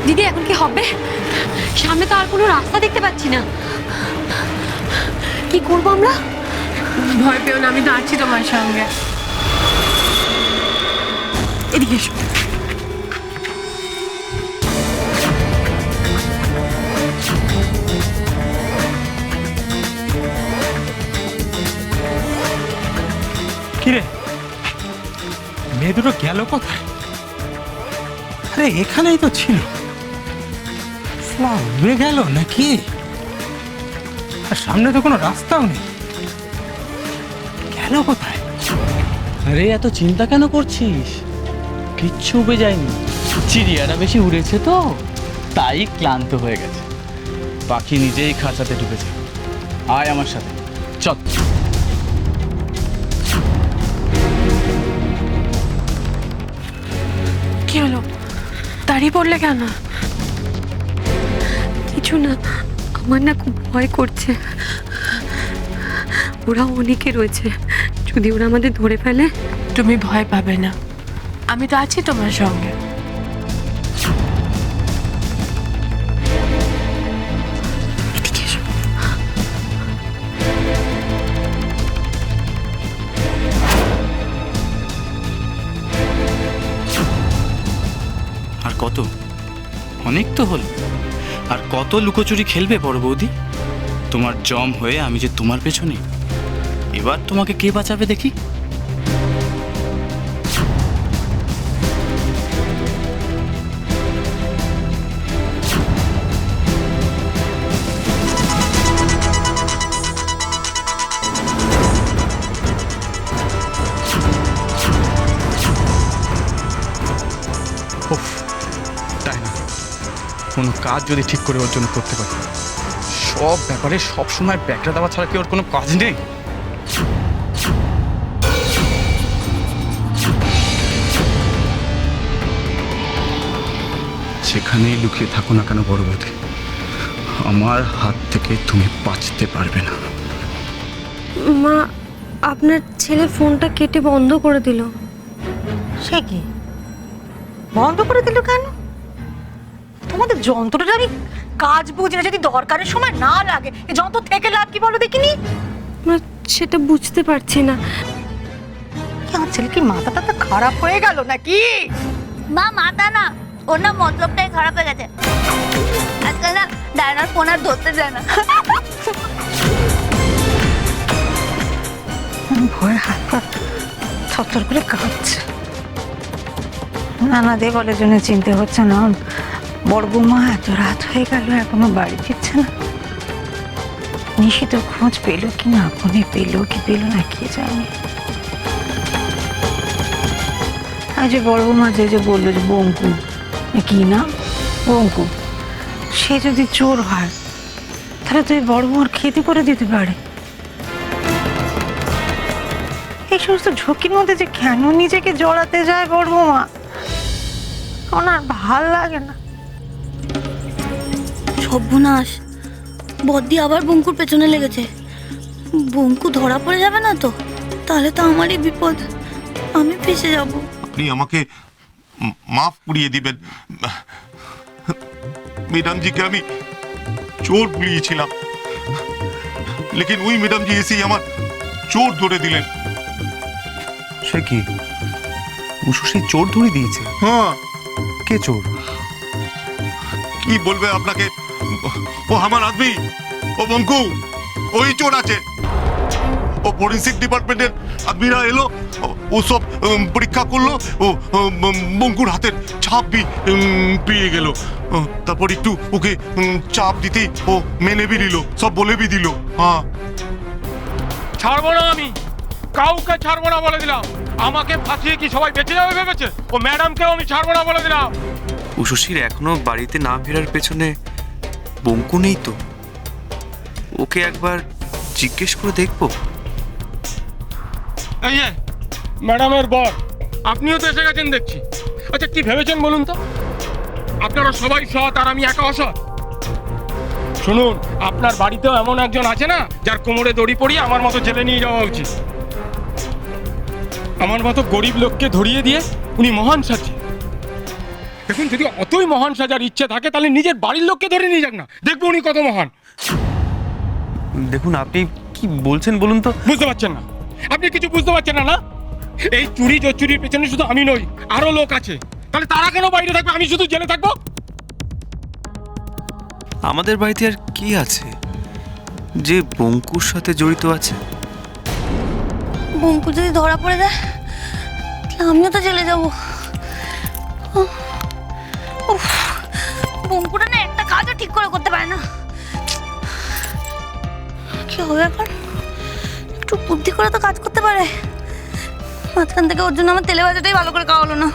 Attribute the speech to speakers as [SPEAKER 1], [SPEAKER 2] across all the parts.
[SPEAKER 1] দিদি এখন কি হবে? সামনে তো আর কোনো রাস্তা দেখতে পাচ্ছি না, কি করবো আমরা?
[SPEAKER 2] ভয় পেও না, আমি তো আছি তোমার সঙ্গে। এদিকে এসো।
[SPEAKER 3] কিরে, মেয়ে দুটো গেল কোথায়? আরে এখানেই তো ছিল। উড়ে গেল নাকি? আর সামনে তো কোনো রাস্তাও নেই, গেল কোথায়?
[SPEAKER 4] আরে এত চিন্তা কেন করছিস? কিচ্ছু উবে যায়নি, চিড়িয়াটা বেশি উড়েছে তো তাই ক্লান্ত হয়ে গেছে। পাখি নিজেই খাঁচাতে ঢুকেছে। আয় আমার সাথে, চল।
[SPEAKER 2] কি হলো, দাঁড়িয়ে পড়লে কেন?
[SPEAKER 1] কিছু না, আমার না খুব ভয় করছে। ওরা অনেকে রয়েছে, যদি ওরা আমাদের ধরে ফেলে।
[SPEAKER 2] তুমি ভয় পাবে না, আমি তো আছি তোমার সঙ্গে।
[SPEAKER 1] এদিকে এসো।
[SPEAKER 5] আর কত, অনেক তো হল। আর কত লুকোচুরি খেলবে বড় বৌদি? তোমার জম হয়ে আমি যে তোমার পেছনে। এবার তোমাকে কে বাঁচাবে দেখি?
[SPEAKER 3] উফ, তাই না, কোনো কাজ যদি ঠিক করে ওর জন্য করতে পারি। সব ব্যাপারে সবসময় ব্যাকরা দেওয়া ছাড়া কি ওর কোনো কাজ নেই? যেখানেই লুকিয়ে থাকো না কেন বড় বৌদি, আমার হাত থেকে তুমি বাঁচতে পারবে না।
[SPEAKER 1] মা, আপনার ছেলে ফোনটা কেটে বন্ধ করে দিল।
[SPEAKER 6] সে কি বন্ধ করে দিল কেন? তোমাদের যন্ত্রটা আমি কাজ বুঝি না, যদি দরকারের সময় না লাগে এই যন্ত্র থেকে লাভ কি বলো দেখিনি?
[SPEAKER 1] মা, সেটা বুঝতে পারছি না।
[SPEAKER 6] কি আমার ছেলে কি মাথাটা তো খারাপ হয়ে গেল নাকি?
[SPEAKER 7] মা, মাথা না, ওর না মতলবটাই খারাপ হয়ে গেছে। আজকাল না ডায়নার ফোন আর ধরতে যায় না।
[SPEAKER 6] ভয়ে হাত পা থরথর করে কাঁপছে। নানা দেওয়ালের জন্য চিনতে হচ্ছে না। বড় বৌমা এত রাত হয়ে গেল এখনো বাড়ি ফিরছে না। নিশিত খোঁজ পেল কি না, ফোনে পেল কি পেল না কে জানে। আজ বড় বৌমা যে বললো যে বঙ্কু, কি না বঙ্কু, সে যদি চোর হয় তাহলে তুই বড় বৌমার খেতে করে দিতে পারে। এই সমস্ত ঝুঁকির মধ্যে যে কেন নিজেকে জড়াতে যায় বড় বৌমা, ওনার ভাল লাগে না।
[SPEAKER 7] সর্বনাশ, বদ্দি আবার বঙ্কুর পেছনে লেগেছে। বঙ্কু ধরা পড়ে যাবে না তো? তাহলে তো আমারই বিপদ, আমি ফেঁসে যাব।
[SPEAKER 8] আপনি আমাকে মাফ করিয়ে দিবেন। मैडम जी के আমি চোর বুলিয়েছিলাম, लेकिन ওই मैडम जी এসে আমার চোর ধরে দিলেন।
[SPEAKER 3] সে কি, উষু সেই চোর ধরে দিয়েছে?
[SPEAKER 8] হ্যাঁ,
[SPEAKER 3] কে চোর?
[SPEAKER 8] কি বলবে আপনাকে, ও আমার আদমি, ও বঙ্কু, ওই চোর আছে। ও ফরেন্সিক ডিপার্টমেন্টের আদমিরা এলো, ও সব পরীক্ষা করলো, ও বঙ্কুর হাতের ছাপ পেয়ে গেল। তারপর একটু ওকে চাপ দিতেই ও মেনে বি দিল, সব বলে বি দিল। হ্যাঁ,
[SPEAKER 9] ছাড়বো না, আমি কাউকে ছাড়বো না বলে দিলাম। আমাকে ফাঁসিয়ে কি সবাই বেঁচে যাবে ভেবেছে? ও ম্যাডামকেও আমি ছাড়বো না বলে দিলাম।
[SPEAKER 10] উষসীর এখনো বাড়িতে না ফেরার পেছনে বঙ্কু নেই তো? ওকে একবার জিজ্ঞেস করে দেখবো।
[SPEAKER 9] এই যে ম্যাডামের বর, আপনিও তো এসে গেছেন দেখছি। আচ্ছা, কি ভেবেছেন বলুন তো? আপনারা সবাই সৎ আর আমি একা অসৎ? শুনুন, আপনার বাড়িতেও এমন একজন আছে না যার কোমরে দড়ি পরিয়ে আমার মতো জেলে নিয়ে যাওয়া উচিত। আমার মতো গরিব লোককে ধরিয়ে দিয়ে উনি মহান সাজি। দেখুন, যদি অতই মহান সাজার ইচ্ছে থাকে তাহলে নিজের বাড়ির লোককে ধরে নিয়ে যাক না, দেখবো উনি কত মহান।
[SPEAKER 10] দেখুন আপনি কি বলছেন বলুন তো।
[SPEAKER 9] বুঝতে পারছেন না? আপনি কিছু বুঝতে পারছেন না? না, এই চুরি চুরির পেছনে শুধু আমি নই, আরো লোক আছে। তাহলে তারা কেন বাইরে থাকবে, আমি শুধু জেলে থাকবো?
[SPEAKER 10] আমাদের বাড়িতে আর কি আছে যে বঙ্কুর সাথে জড়িত আছে?
[SPEAKER 7] বঙ্কু যদি ধরা পড়ে যায় তাহলে আমিও তো চলে যাবো। উফ, বঙ্কুটা না একটা কাজও ঠিক করে করতে পারে না। কি হবে এখন? একটু বুদ্ধি করে তো কাজ করতে পারে। মাঝখান থেকে ওর জন্য আমার তেলে ভাজাটাই ভালো করে খাওয়ালো না।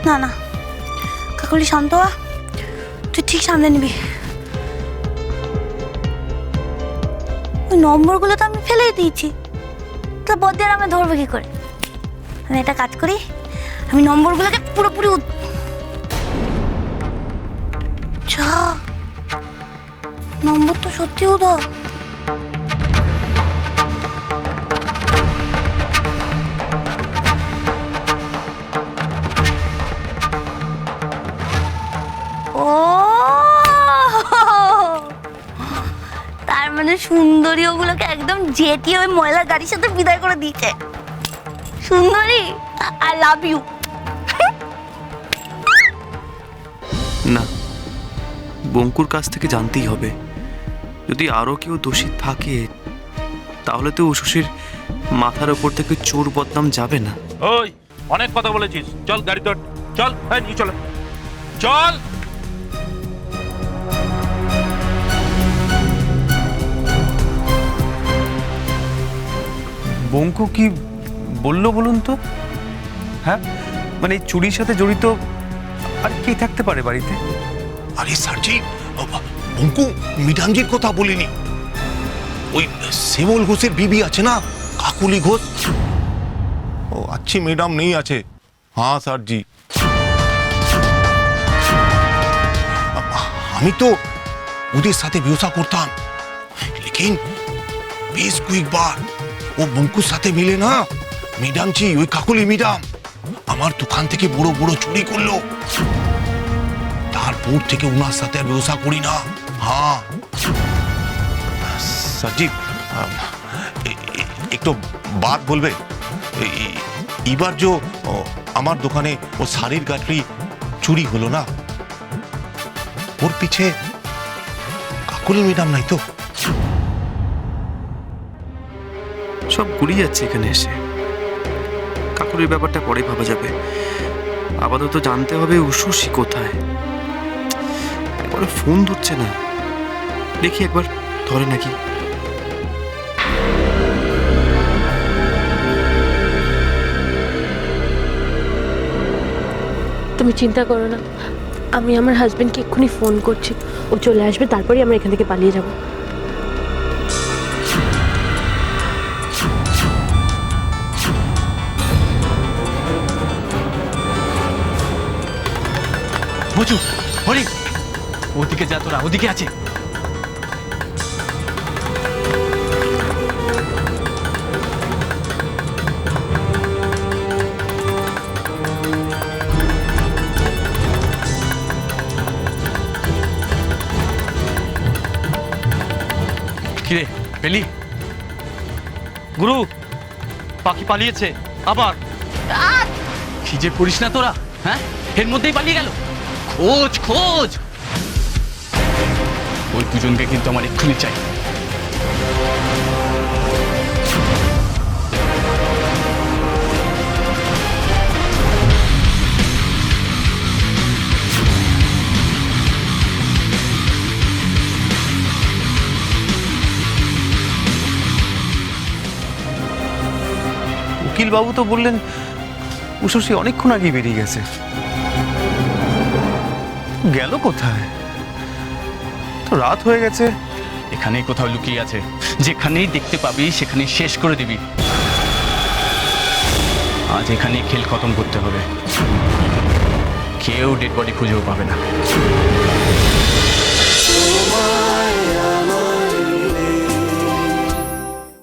[SPEAKER 7] না না কাকলি, শান্ত হ, তুই ঠিক সামনে নিবি। ওই নম্বরগুলো তো আমি ফেলেই দিয়েছি, তো বদ্দি আর আমি ধরবো কি করে? আমি একটা কাজ করি, আমি নম্বরগুলোকে পুরোপুরি নম্বর তো সত্যি উদয়। ও তার মানে সুন্দরী ওগুলোকে একদম জেটিয়ে ওই ময়লা গাড়ির সাথে বিদায় করে দিয়েছে। সুন্দরী, আই লাভ ইউ।
[SPEAKER 10] না, বঙ্কুর কাছ থেকে জানতেই হবে। যদি আরো কেউ দোষী থাকে তাহলে তো উশুশির মাথার ওপর থেকে চোর বদনাম যাবে না।
[SPEAKER 11] ওই অনেক কথা বলেছিস, চল গাড়ি তোর, চল। হ্যাঁ নিয়ে চলো, চল।
[SPEAKER 10] বঙ্কু কি বললো বলুন তো? হ্যাঁ, মানে এই চুরির সাথে জড়িত আর কে থাকতে পারে বাড়িতে?
[SPEAKER 8] আরে স্যারজি, বঙ্কু মিডামজির কথা বলিনি। ওই শিমুল ঘোষের বিবি আছে না, কাকুলি ঘোষ, ও अच्छी मैडम नहीं আছে। हाँ सर जी, আমি তো ওদের সাথে ব্যবসা করতাম, लेकिन বেশ কয়েকবার ও বঙ্কুর সাথে মিলে না ম্যাডাম জি, ওই কাকুলি ম্যাডাম আমার দোকান থেকে বড় বড় চুরি করলো। তারপর থেকে ওনার সাথে আর ব্যবসা করি না। হ্যাঁ सर जी, একটু বাত বলবে? এবার যে আমার দোকানে ও শাড়ির গাঁটরি চুরি হলো না, ওর পিছে কাকুলি ম্যাডাম নাই তো?
[SPEAKER 10] সব গুলিয়ে যাচ্ছে এখানে এসে। কাকুরির ব্যাপারটা পরে ভাবা যাবে, আপাতত জানতে হবে উশুশি কোথায়। একবার ফোন ধরছে না, দেখি একবার ধরে নাকি।
[SPEAKER 2] তুমি চিন্তা করো না, আমি আমার হাজবেন্ডকে এক্ষুনি ফোন করছি, ও চলে আসবে, তারপরেই আমরা এখান থেকে পালিয়ে যাব।
[SPEAKER 3] বুঝু হরি, ওদিকে যা তোরা, ওদিকে আছে। কিরে পেলি?
[SPEAKER 4] গুরু, পাখি পালিয়েছে আবার।
[SPEAKER 3] কি যে করিস না তোরা, হ্যাঁ? এর মধ্যেই পালিয়ে গেল। খোঁজ খোঁজ, ওই দুজনকে কিন্তু আমার এক্ষুনি চাই।
[SPEAKER 10] উকিল বাবু তো বললেন উশুশি অনেকক্ষণ আগে বেরিয়ে গেছে। গেল কোথায়? তো রাত হয়ে গেছে।
[SPEAKER 3] এখানেই কোথাও লুকিয়ে আছে, যেখানেই দেখতে পাবি সেখানে শেষ করে দিবি। আজ এখানেই খেল খতম করতে হবে, কেউ ডেড বডি খুঁজেও পাবে না।